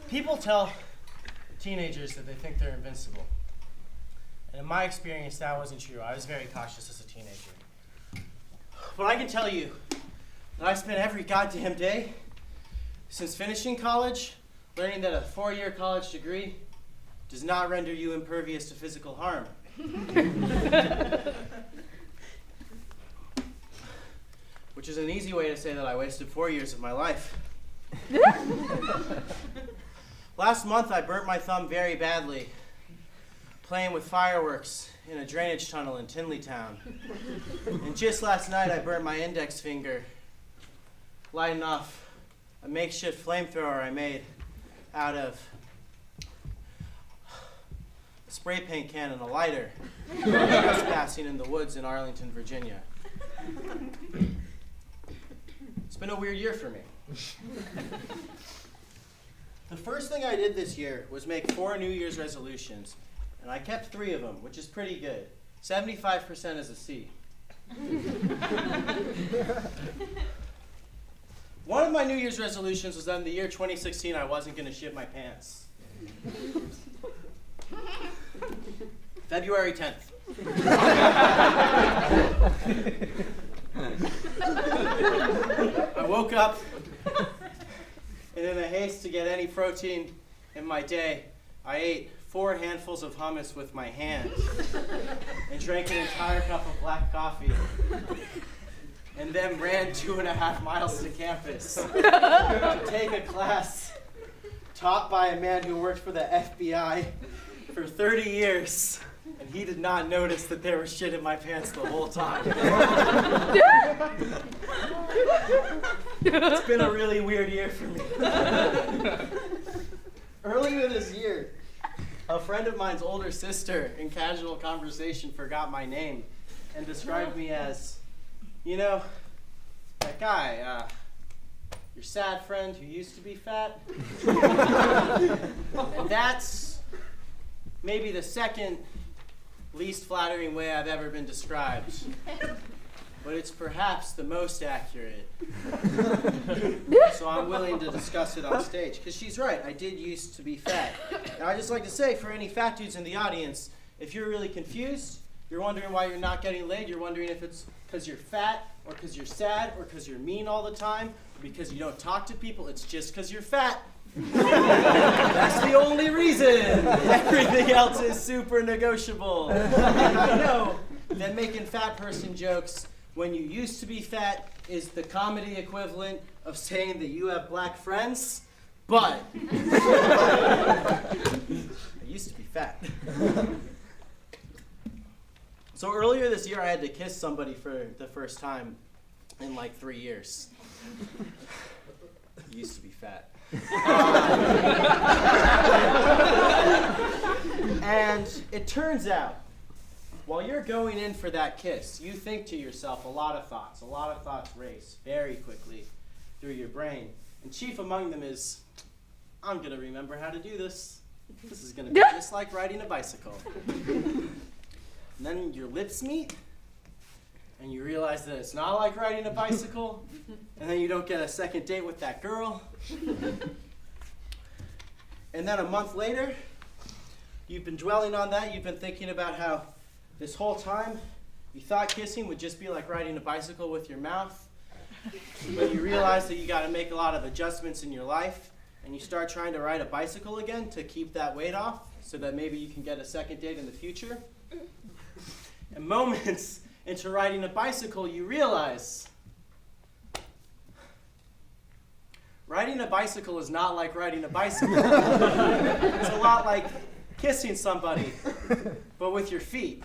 People tell teenagers that they think they're invincible. And in my experience, that wasn't true. I was very cautious as a teenager. But I can tell you that I spent every goddamn day since finishing college learning that a 4-year college degree does not render you impervious to physical harm. Which is an easy way to say that I wasted 4 years of my life. Last month, I burnt my thumb very badly playing with fireworks in a drainage tunnel in Tinleytown. And just last night, I burnt my index finger lighting off a makeshift flamethrower I made out of a spray paint can and a lighter trespassing in the woods in Arlington, Virginia. It's been a weird year for me. The first thing I did this year was make 4 New Year's resolutions, and I kept 3 of them, which is pretty good. 75% is a C. One of my New Year's resolutions was that in the year 2016 I wasn't going to shit my pants. February 10th. I woke up, and in a haste to get any protein in my day, I ate 4 handfuls of hummus with my hand and drank an entire cup of black coffee, and then ran 2.5 miles to campus to take a class taught by a man who worked for the FBI for 30 years. And he did not notice that there was shit in my pants the whole time. It's been a really weird year for me. Earlier this year, a friend of mine's older sister in casual conversation forgot my name and described me as, you know, that guy, your sad friend who used to be fat. And that's maybe the second least flattering way I've ever been described, but it's perhaps the most accurate. So I'm willing to discuss it on stage, because she's right, I did used to be fat. And I'd just like to say, for any fat dudes in the audience, if you're really confused, you're wondering why you're not getting laid, you're wondering if it's because you're fat, or because you're sad, or because you're mean all the time, or because you don't talk to people, it's just because you're fat. That's the only reason. Everything else is super negotiable. And I know that making fat person jokes when you used to be fat is the comedy equivalent of saying that you have black friends, but I used to be fat. So earlier this year, I had to kiss somebody for the first time in like 3 years. Used to be fat. And it turns out, while you're going in for that kiss, you think to yourself a lot of thoughts race very quickly through your brain. And chief among them is, I'm going to remember how to do this. This is going to be just like riding a bicycle. And then your lips meet, and you realize that it's not like riding a bicycle, and then you don't get a second date with that girl. And then a month later, you've been dwelling on that, you've been thinking about how this whole time you thought kissing would just be like riding a bicycle with your mouth, but you realize that you got to make a lot of adjustments in your life, and you start trying to ride a bicycle again to keep that weight off so that maybe you can get a second date in the future. And moments into riding a bicycle, you realize riding a bicycle is not like riding a bicycle. It's a lot like kissing somebody, but with your feet.